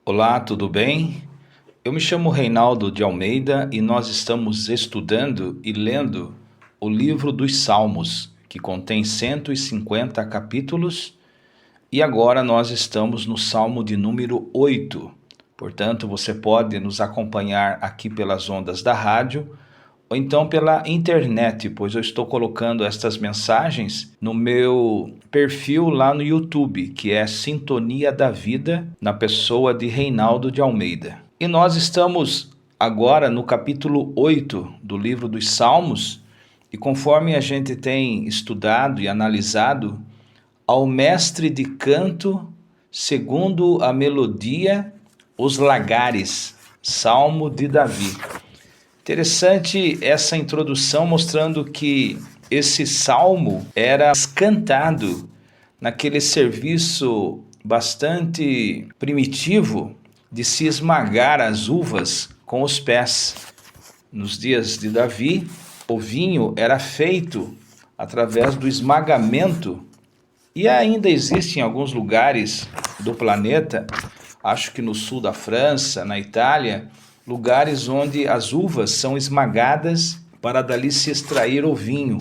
Olá, tudo bem? Eu me chamo Reinaldo de Almeida e nós estamos estudando e lendo o livro dos Salmos, que contém 150 capítulos, e agora nós estamos no Salmo de número 8. Portanto, você pode nos acompanhar aqui pelas ondas da rádio ou então pela internet, pois eu estou colocando estas mensagens no meu perfil lá no YouTube, que é Sintonia da Vida, na pessoa de Reinaldo de Almeida. E nós estamos agora no capítulo 8 do livro dos Salmos, e conforme a gente tem estudado e analisado, ao mestre de canto, segundo a melodia, os lagares, Salmo de Davi. Interessante essa introdução mostrando que esse salmo era cantado naquele serviço bastante primitivo de se esmagar as uvas com os pés. Nos dias de Davi, o vinho era feito através do esmagamento e ainda existe em alguns lugares do planeta, acho que no sul da França, na Itália, lugares onde as uvas são esmagadas para dali se extrair o vinho.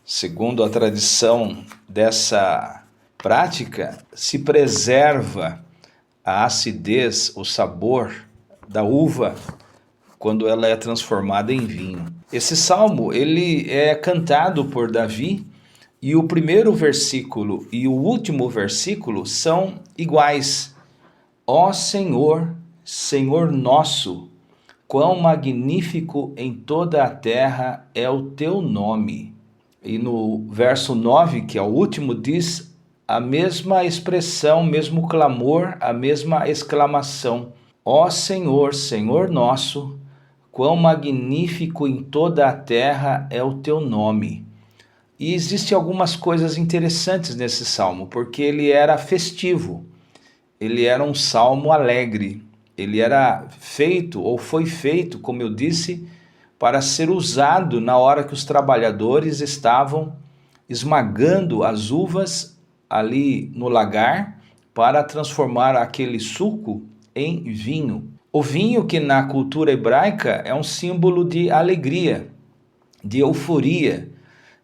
Segundo a tradição dessa prática, se preserva a acidez, o sabor da uva quando ela é transformada em vinho. Esse salmo, ele é cantado por Davi e o primeiro versículo e o último versículo são iguais. Ó Senhor, Senhor nosso, quão magnífico em toda a terra é o teu nome. E no verso 9, que é o último, diz a mesma expressão, mesmo clamor, a mesma exclamação. Ó Senhor, Senhor nosso, quão magnífico em toda a terra é o teu nome. E existem algumas coisas interessantes nesse salmo, porque ele era festivo, ele era um salmo alegre. Ele era feito, ou foi feito, como eu disse, para ser usado na hora que os trabalhadores estavam esmagando as uvas ali no lagar para transformar aquele suco em vinho. O vinho, que na cultura hebraica é um símbolo de alegria, de euforia,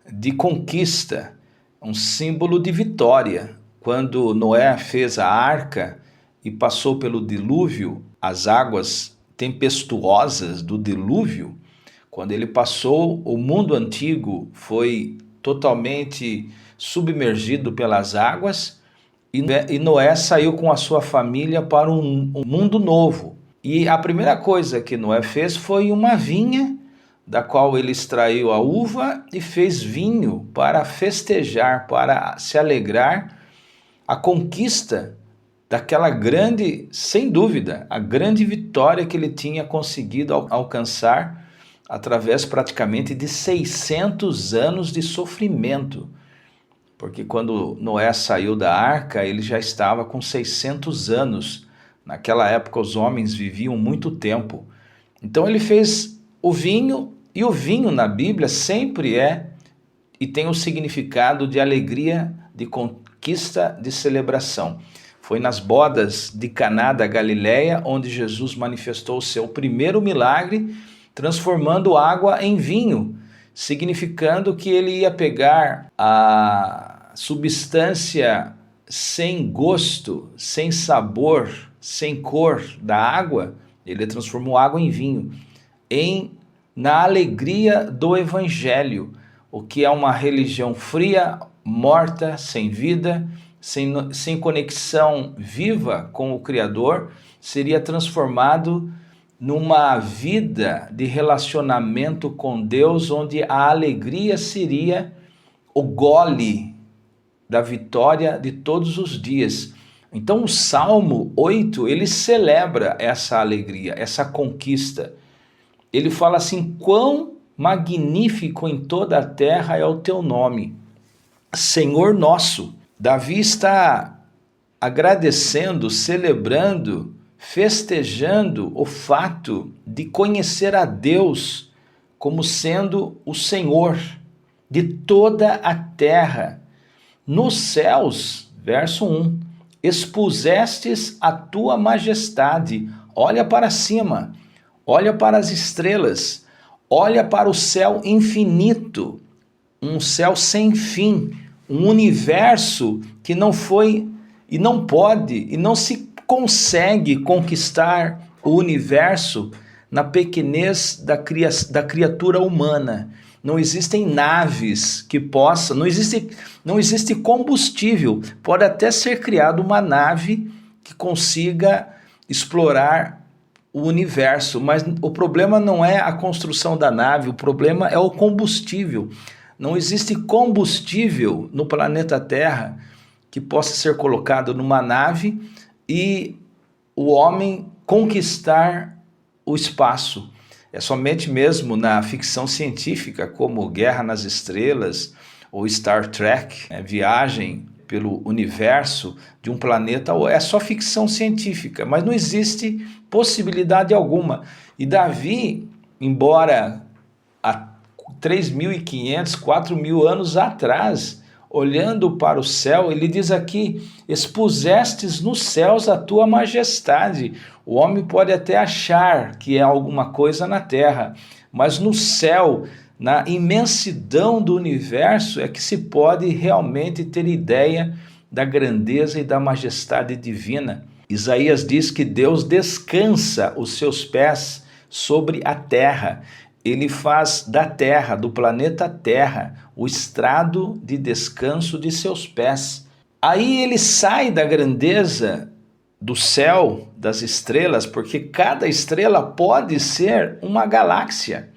de conquista, um símbolo de vitória. Quando Noé fez a arca e passou pelo dilúvio, as águas tempestuosas do dilúvio, quando ele passou, o mundo antigo foi totalmente submergido pelas águas e Noé saiu com a sua família para um mundo novo. E a primeira coisa que Noé fez foi uma vinha, da qual ele extraiu a uva e fez vinho para festejar, para se alegrar a conquista daquela grande, sem dúvida, a grande vitória que ele tinha conseguido alcançar através praticamente de 600 anos de sofrimento. Porque quando Noé saiu da arca, ele já estava com 600 anos. Naquela época os homens viviam muito tempo. Então ele fez o vinho, e o vinho na Bíblia sempre é e tem o significado de alegria, de conquista, de celebração. Foi nas bodas de Caná da Galileia onde Jesus manifestou o seu primeiro milagre, transformando água em vinho, significando que ele ia pegar a substância sem gosto, sem sabor, sem cor da água, ele transformou água em vinho, na alegria do Evangelho, o que é uma religião fria, morta, sem vida, sem conexão viva com o Criador, seria transformado numa vida de relacionamento com Deus, onde a alegria seria o gole da vitória de todos os dias. Então o Salmo 8, ele celebra essa alegria, essa conquista. Ele fala assim, quão magnífico em toda a terra é o teu nome, Senhor nosso. Davi está agradecendo, celebrando, festejando o fato de conhecer a Deus como sendo o Senhor de toda a terra. Nos céus, verso 1, expusestes a tua majestade. Olha para cima, olha para as estrelas, olha para o céu infinito, um céu sem fim, um universo que não foi e não pode e não se consegue conquistar o universo na pequenez da criatura humana. Não existem naves que possam, não existe combustível. Pode até ser criada uma nave que consiga explorar o universo, mas o problema não é a construção da nave, o problema é o combustível. Não existe combustível no planeta Terra que possa ser colocado numa nave e o homem conquistar o espaço. É somente mesmo na ficção científica, como Guerra nas Estrelas ou Star Trek, viagem pelo universo de um planeta, é só ficção científica, mas não existe possibilidade alguma. E Davi, embora há 3.500, 4.000 anos atrás, olhando para o céu, ele diz aqui: expusestes nos céus a tua majestade. O homem pode até achar que é alguma coisa na terra, mas no céu, na imensidão do universo, é que se pode realmente ter ideia da grandeza e da majestade divina. Isaías diz que Deus descansa os seus pés sobre a terra. Ele faz da terra, do planeta Terra, o estrado de descanso de seus pés. Aí ele sai da grandeza do céu, das estrelas, porque cada estrela pode ser uma galáxia.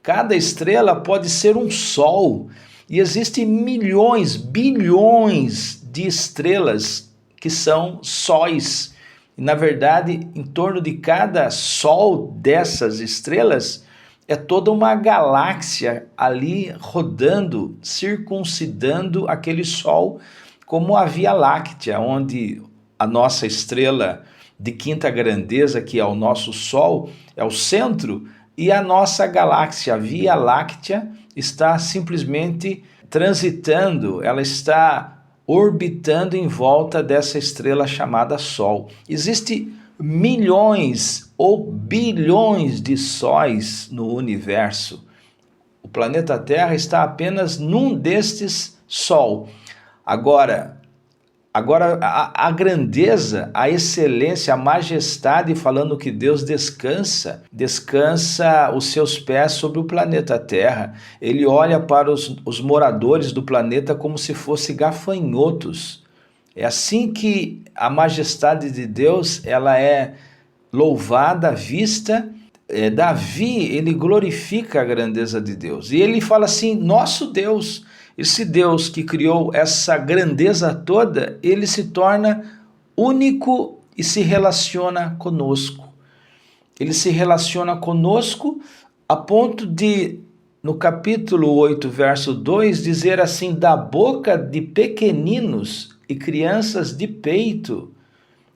Cada estrela pode ser um sol. E existem milhões, bilhões de estrelas que são sóis. E, na verdade, em torno de cada sol dessas estrelas, é toda uma galáxia ali rodando, circuncidando aquele Sol, como a Via Láctea, onde a nossa estrela de quinta grandeza, que é o nosso Sol, é o centro, e a nossa galáxia, a Via Láctea, está simplesmente transitando, ela está orbitando em volta dessa estrela chamada Sol. Existem milhões ou bilhões de sóis no universo. O planeta Terra está apenas num destes Sol. Agora a grandeza, a excelência, a majestade, falando que Deus descansa os seus pés sobre o planeta Terra. Ele olha para os moradores do planeta como se fossem gafanhotos. É assim que a majestade de Deus ela é louvada, vista. Davi, ele glorifica a grandeza de Deus. E ele fala assim: nosso Deus, esse Deus que criou essa grandeza toda, ele se torna único e se relaciona conosco. Ele se relaciona conosco a ponto de, no capítulo 8, verso 2, dizer assim: da boca de pequeninos e crianças de peito,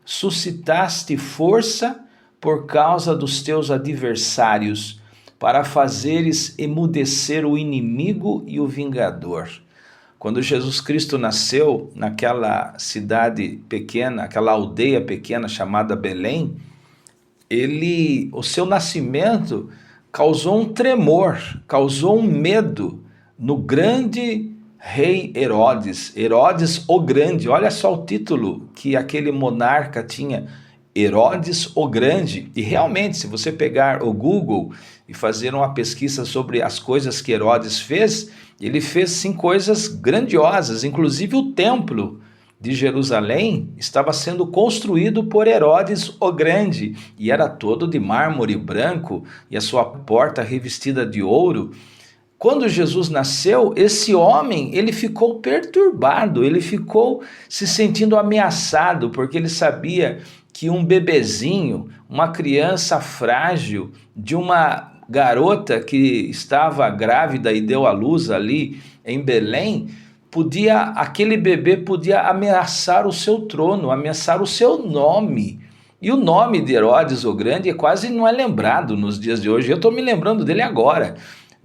suscitaste força por causa dos teus adversários, para fazeres emudecer o inimigo e o vingador. Quando Jesus Cristo nasceu naquela cidade pequena, aquela aldeia pequena chamada Belém, o seu nascimento causou um tremor, causou um medo no grande rei Herodes o Grande. Olha só o título que aquele monarca tinha, Herodes o Grande. E realmente, se você pegar o Google e fazer uma pesquisa sobre as coisas que Herodes fez, ele fez sim coisas grandiosas, inclusive o templo de Jerusalém estava sendo construído por Herodes o Grande, e era todo de mármore branco, e a sua porta revestida de ouro. Quando Jesus nasceu, esse homem, ele ficou perturbado, ele ficou se sentindo ameaçado, porque ele sabia que um bebezinho, uma criança frágil, de uma garota que estava grávida e deu à luz ali em Belém, aquele bebê podia ameaçar o seu trono, ameaçar o seu nome. E o nome de Herodes o Grande quase não é lembrado nos dias de hoje. Eu estou me lembrando dele agora.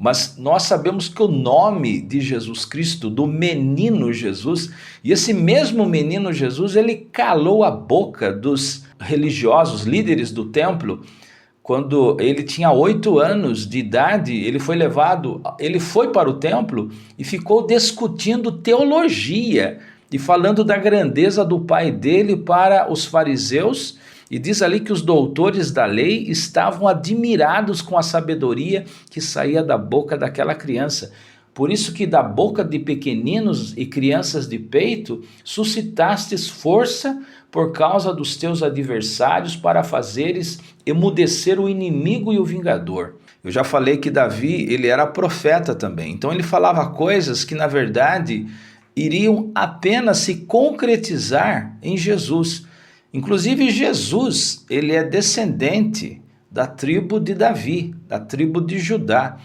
mas nós sabemos que o nome de Jesus Cristo, do menino Jesus, e esse mesmo menino Jesus, ele calou a boca dos religiosos, líderes do templo. Quando ele tinha 8 anos de idade, ele foi para o templo e ficou discutindo teologia e falando da grandeza do pai dele para os fariseus. E diz ali que os doutores da lei estavam admirados com a sabedoria que saía da boca daquela criança. Por isso que da boca de pequeninos e crianças de peito suscitastes força por causa dos teus adversários para fazeres emudecer o inimigo e o vingador. Eu já falei que Davi, ele era profeta também. Então ele falava coisas que na verdade iriam apenas se concretizar em Jesus. Inclusive Jesus, ele é descendente da tribo de Davi, da tribo de Judá.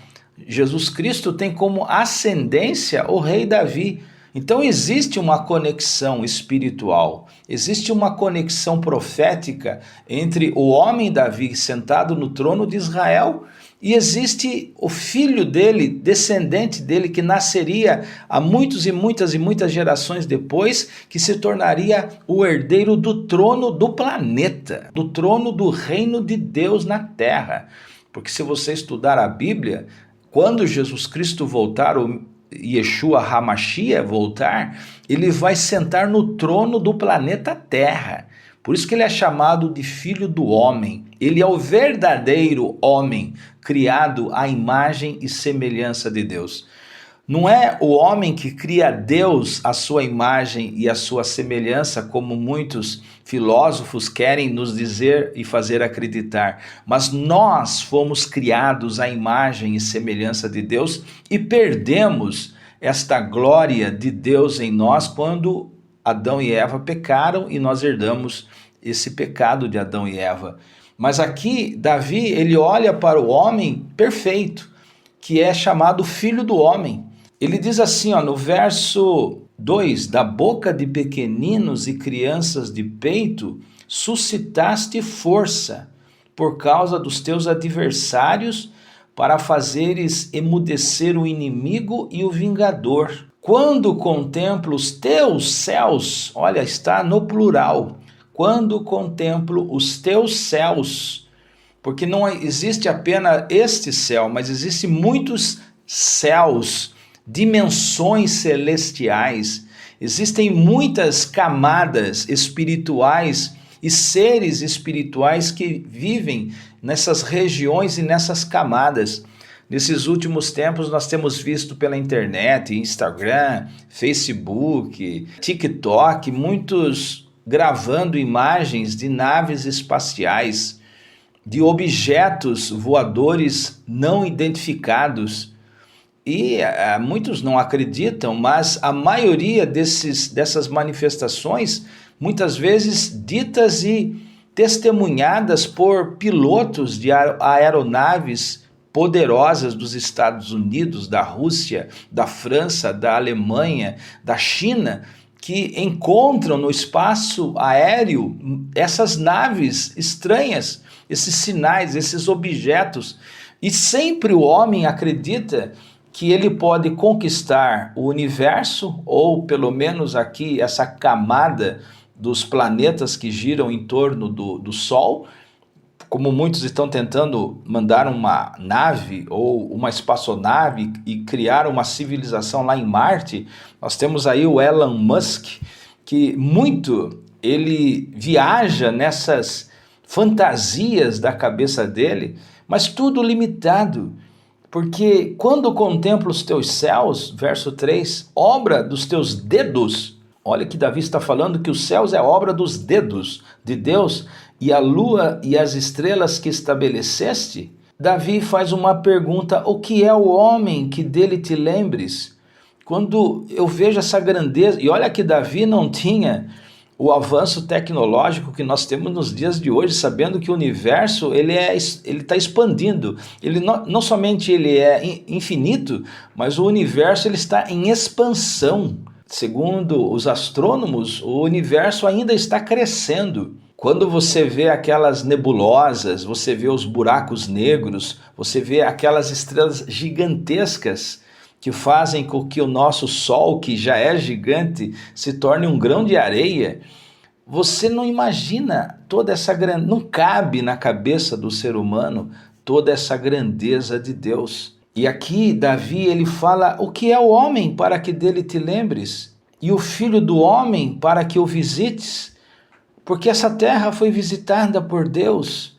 Jesus Cristo tem como ascendência o rei Davi. Então existe uma conexão espiritual, existe uma conexão profética entre o homem Davi sentado no trono de Israel e existe o filho dele, descendente dele, que nasceria há muitas e muitas gerações depois, que se tornaria o herdeiro do trono do planeta, do trono do reino de Deus na terra. Porque se você estudar a Bíblia, quando Jesus Cristo voltar, o Yeshua HaMashiach voltar, ele vai sentar no trono do planeta Terra. Por isso que ele é chamado de Filho do Homem. Ele é o verdadeiro homem, criado à imagem e semelhança de Deus. Não é o homem que cria Deus à sua imagem e à sua semelhança, como muitos filósofos querem nos dizer e fazer acreditar, mas nós fomos criados à imagem e semelhança de Deus e perdemos esta glória de Deus em nós quando Adão e Eva pecaram e nós herdamos esse pecado de Adão e Eva. Mas aqui Davi, ele olha para o homem perfeito, que é chamado Filho do Homem. Ele diz assim, no verso 2, da boca de pequeninos e crianças de peito, suscitaste força por causa dos teus adversários para fazeres emudecer o inimigo e o vingador. Quando contemplo os teus céus, olha, está no plural, quando contemplo os teus céus, porque não existe apenas este céu, mas existem muitos céus, dimensões celestiais, existem muitas camadas espirituais e seres espirituais que vivem nessas regiões e nessas camadas. Nesses últimos tempos nós temos visto pela internet, Instagram, Facebook, TikTok, muitos gravando imagens de naves espaciais, de objetos voadores não identificados. E muitos não acreditam, mas a maioria dessas manifestações, muitas vezes ditas e testemunhadas por pilotos de aeronaves poderosas dos Estados Unidos, da Rússia, da França, da Alemanha, da China, que encontram no espaço aéreo essas naves estranhas, esses sinais, esses objetos. E sempre o homem acredita que ele pode conquistar o universo, ou pelo menos aqui essa camada dos planetas que giram em torno do Sol, como muitos estão tentando mandar uma nave ou uma espaçonave e criar uma civilização lá em Marte. Nós temos aí o Elon Musk, que ele viaja nessas fantasias da cabeça dele, mas tudo limitado. Porque quando contemplo os teus céus, verso 3, obra dos teus dedos, olha que Davi está falando que os céus é obra dos dedos de Deus, e a lua e as estrelas que estabeleceste. Davi faz uma pergunta: o que é o homem que dele te lembres? Quando eu vejo essa grandeza, e olha que Davi não tinha o avanço tecnológico que nós temos nos dias de hoje, sabendo que o universo ele está expandindo. Ele não somente ele é infinito, mas o universo ele está em expansão. Segundo os astrônomos, o universo ainda está crescendo. Quando você vê aquelas nebulosas, você vê os buracos negros, você vê aquelas estrelas gigantescas que fazem com que o nosso Sol, que já é gigante, se torne um grão de areia, você não imagina toda essa grandeza, não cabe na cabeça do ser humano toda essa grandeza de Deus. E aqui Davi ele fala: o que é o homem para que dele te lembres? E o filho do homem para que o visites? Porque essa terra foi visitada por Deus,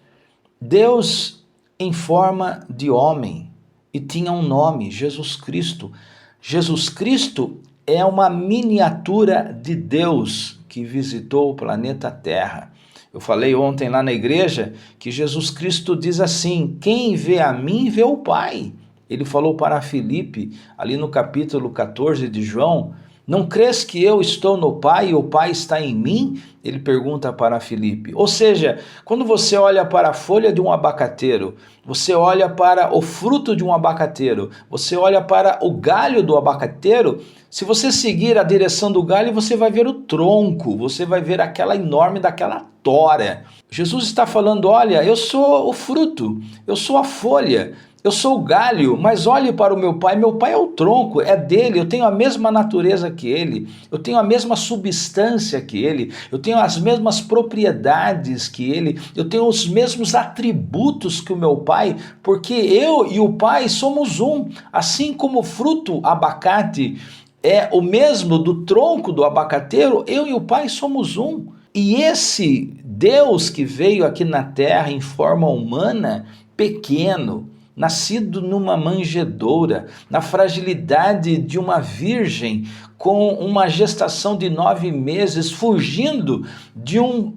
Deus em forma de homem, e tinha um nome, Jesus Cristo. Jesus Cristo é uma miniatura de Deus que visitou o planeta Terra. Eu falei ontem lá na igreja que Jesus Cristo diz assim: quem vê a mim vê o Pai. Ele falou para Filipe, ali no capítulo 14 de João: não crês que eu estou no Pai e o Pai está em mim? Ele pergunta para Filipe. Ou seja, quando você olha para a folha de um abacateiro, você olha para o fruto de um abacateiro, você olha para o galho do abacateiro, se você seguir a direção do galho, você vai ver o tronco, você vai ver aquela enorme daquela tora. Jesus está falando: olha, eu sou o fruto, eu sou a folha, eu sou o galho, mas olhe para o meu Pai é o tronco, é dele, eu tenho a mesma natureza que ele, eu tenho a mesma substância que ele, eu tenho as mesmas propriedades que ele, eu tenho os mesmos atributos que o meu Pai, porque eu e o Pai somos um, assim como o fruto abacate é o mesmo do tronco do abacateiro, eu e o Pai somos um. E esse Deus que veio aqui na terra em forma humana, pequeno, nascido numa manjedoura, na fragilidade de uma virgem, com uma gestação de 9 meses, fugindo de um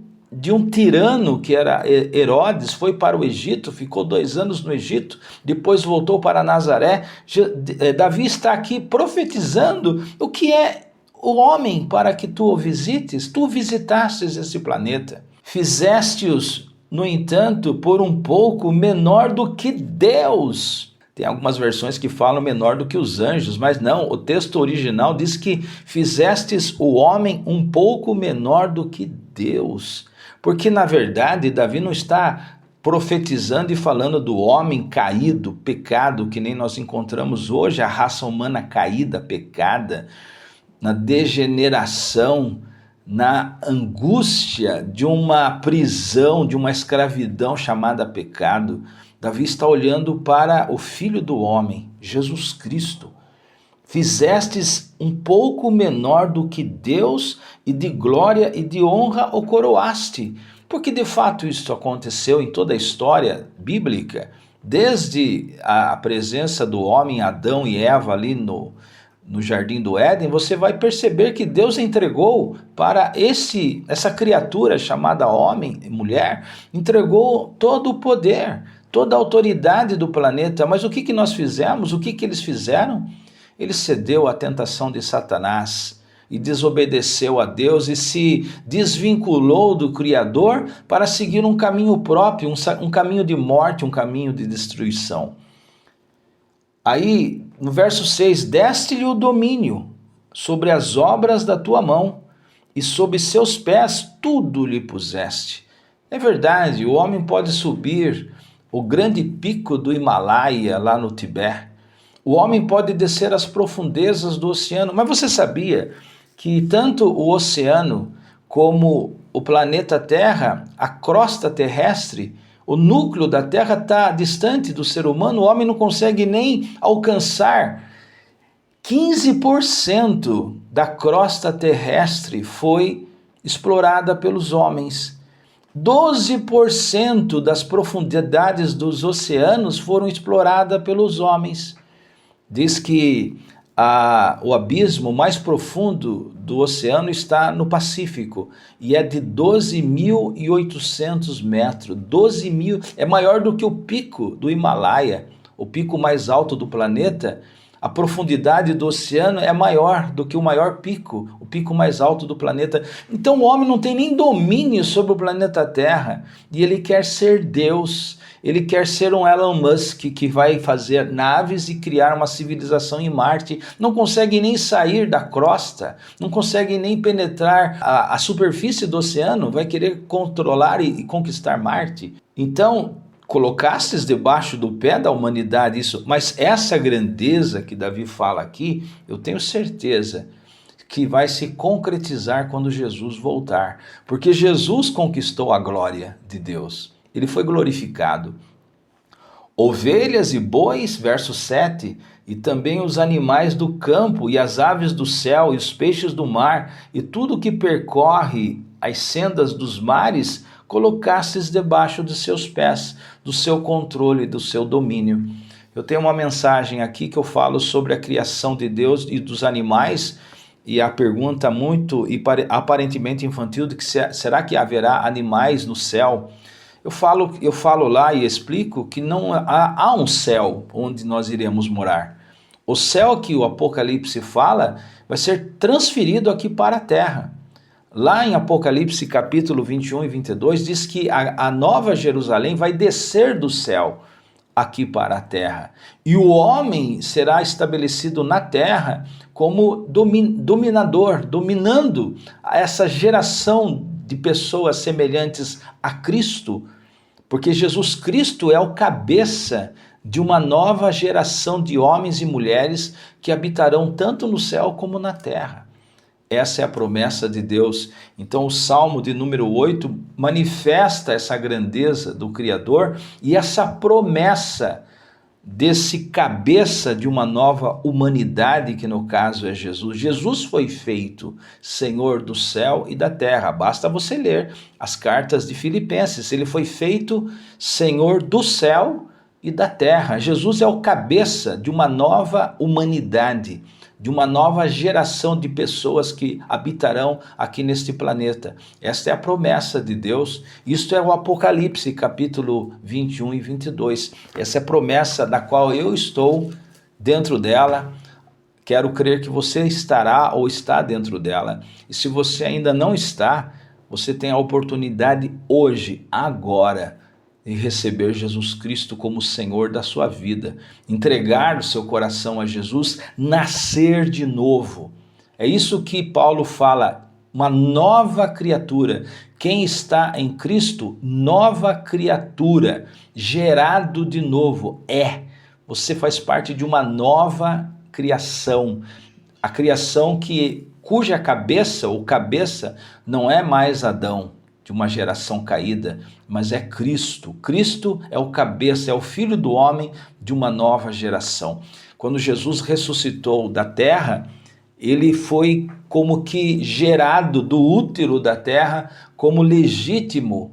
tirano que era Herodes, foi para o Egito, ficou 2 anos no Egito, depois voltou para Nazaré. Davi está aqui profetizando o que é o homem para que tu o visites. Tu visitastes esse planeta, fizeste-os, no entanto, por um pouco menor do que Deus. Tem algumas versões que falam menor do que os anjos, mas não, o texto original diz que fizestes o homem um pouco menor do que Deus. Porque, na verdade, Davi não está profetizando e falando do homem caído, pecado, que nem nós encontramos hoje, a raça humana caída, pecada, na degeneração, na angústia de uma prisão, de uma escravidão chamada pecado. Davi está olhando para o Filho do Homem, Jesus Cristo. Fizestes um pouco menor do que Deus, e de glória e de honra o coroaste. Porque de fato isso aconteceu em toda a história bíblica, desde a presença do homem Adão e Eva ali no Jardim do Éden. Você vai perceber que Deus entregou para essa criatura chamada homem e mulher, entregou todo o poder, toda a autoridade do planeta. Mas o que nós fizemos? O que eles fizeram? Ele cedeu à tentação de Satanás e desobedeceu a Deus e se desvinculou do Criador para seguir um caminho próprio, um caminho de morte, um caminho de destruição. Aí, no verso 6, deste-lhe o domínio sobre as obras da tua mão, e sob seus pés tudo lhe puseste. É verdade, o homem pode subir o grande pico do Himalaia, lá no Tibete. O homem pode descer as profundezas do oceano. Mas você sabia que tanto o oceano como o planeta Terra, a crosta terrestre, o núcleo da Terra está distante do ser humano, o homem não consegue nem alcançar. 15% da crosta terrestre foi explorada pelos homens. 12% das profundidades dos oceanos foram exploradas pelos homens. Diz que o abismo mais profundo do oceano está no Pacífico e é de 12.800 metros. 12 mil, é maior do que o pico do Himalaia, o pico mais alto do planeta. A profundidade do oceano é maior do que o maior pico, o pico mais alto do planeta. Então o homem não tem nem domínio sobre o planeta Terra, e ele quer ser Deus. Ele quer ser um Elon Musk que vai fazer naves e criar uma civilização em Marte. Não consegue nem sair da crosta, não consegue nem penetrar a superfície do oceano, vai querer controlar e conquistar Marte. Então, colocastes debaixo do pé da humanidade isso, mas essa grandeza que Davi fala aqui, eu tenho certeza que vai se concretizar quando Jesus voltar, porque Jesus conquistou a glória de Deus, ele foi glorificado. Ovelhas e bois, verso 7, e também os animais do campo, e as aves do céu, e os peixes do mar, e tudo que percorre as sendas dos mares, colocastes debaixo de seus pés, do seu controle, do seu domínio. Eu tenho uma mensagem aqui que eu falo sobre a criação de Deus e dos animais, e a pergunta muito e aparentemente infantil de que será que haverá animais no céu? Eu falo lá e explico que não há um céu onde nós iremos morar. O céu que o Apocalipse fala vai ser transferido aqui para a terra. Lá em Apocalipse capítulo 21 e 22 diz que a nova Jerusalém vai descer do céu aqui para a terra. E o homem será estabelecido na terra como dominador, dominando essa geração de pessoas semelhantes a Cristo, porque Jesus Cristo é o cabeça de uma nova geração de homens e mulheres que habitarão tanto no céu como na terra. Essa é a promessa de Deus. Então o Salmo de número 8 manifesta essa grandeza do Criador e essa promessa desse cabeça de uma nova humanidade, que no caso é Jesus. Jesus foi feito Senhor do céu e da terra. Basta você ler as cartas de Filipenses. Ele foi feito Senhor do céu e da terra. Jesus é o cabeça de uma nova humanidade, de uma nova geração de pessoas que habitarão aqui neste planeta. Esta é a promessa de Deus. Isto é o Apocalipse, capítulo 21 e 22. Essa é a promessa da qual eu estou dentro dela. Quero crer que você estará ou está dentro dela. E se você ainda não está, você tem a oportunidade hoje, agora, e receber Jesus Cristo como Senhor da sua vida, entregar o seu coração a Jesus, nascer de novo. É isso que Paulo fala, uma nova criatura. Quem está em Cristo, nova criatura, gerado de novo, Você faz parte de uma nova criação, a criação cuja cabeça, ou cabeça, não é mais Adão, de uma geração caída, mas é Cristo. Cristo é o cabeça, é o Filho do homem de uma nova geração. Quando Jesus ressuscitou da terra, ele foi como que gerado do útero da terra como legítimo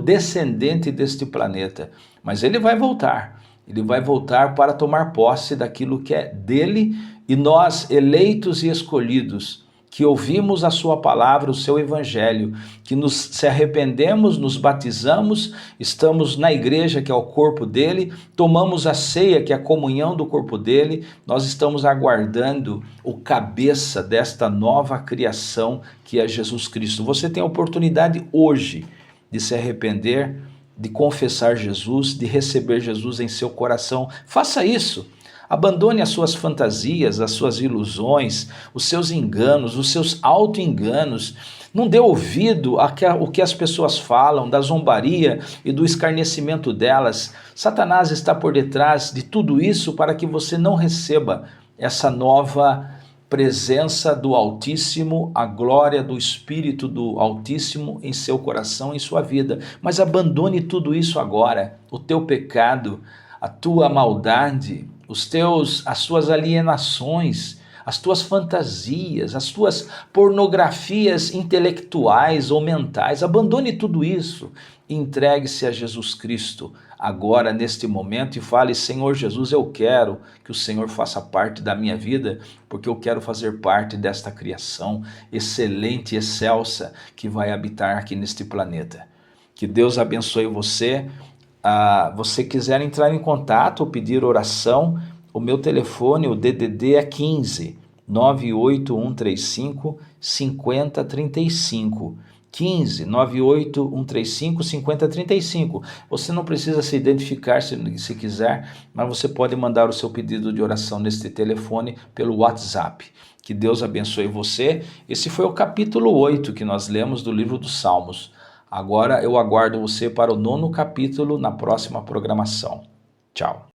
descendente deste planeta. Mas ele vai voltar para tomar posse daquilo que é dele, e nós, eleitos e escolhidos, que ouvimos a sua palavra, o seu evangelho, que se arrependemos, nos batizamos, estamos na igreja, que é o corpo dele, tomamos a ceia, que é a comunhão do corpo dele, nós estamos aguardando o cabeça desta nova criação que é Jesus Cristo. Você tem a oportunidade hoje de se arrepender, de confessar Jesus, de receber Jesus em seu coração. Faça isso. Abandone as suas fantasias, as suas ilusões, os seus enganos, os seus auto-enganos. Não dê ouvido ao que as pessoas falam, da zombaria e do escarnecimento delas. Satanás está por detrás de tudo isso para que você não receba essa nova presença do Altíssimo, a glória do Espírito do Altíssimo em seu coração, em sua vida. Mas abandone tudo isso agora, o teu pecado, a tua maldade, as suas alienações, as tuas fantasias, as tuas pornografias intelectuais ou mentais. Abandone tudo isso e entregue-se a Jesus Cristo agora, neste momento, e fale: Senhor Jesus, eu quero que o Senhor faça parte da minha vida, porque eu quero fazer parte desta criação excelente e excelsa que vai habitar aqui neste planeta. Que Deus abençoe você. Você quiser entrar em contato ou pedir oração, o meu telefone, o DDD é 15 98135 5035. 15 98135 5035. Você não precisa se identificar se quiser, mas você pode mandar o seu pedido de oração neste telefone pelo WhatsApp. Que Deus abençoe você. Esse foi o capítulo 8 que nós lemos do livro dos Salmos. Agora eu aguardo você para o 9º capítulo na próxima programação. Tchau.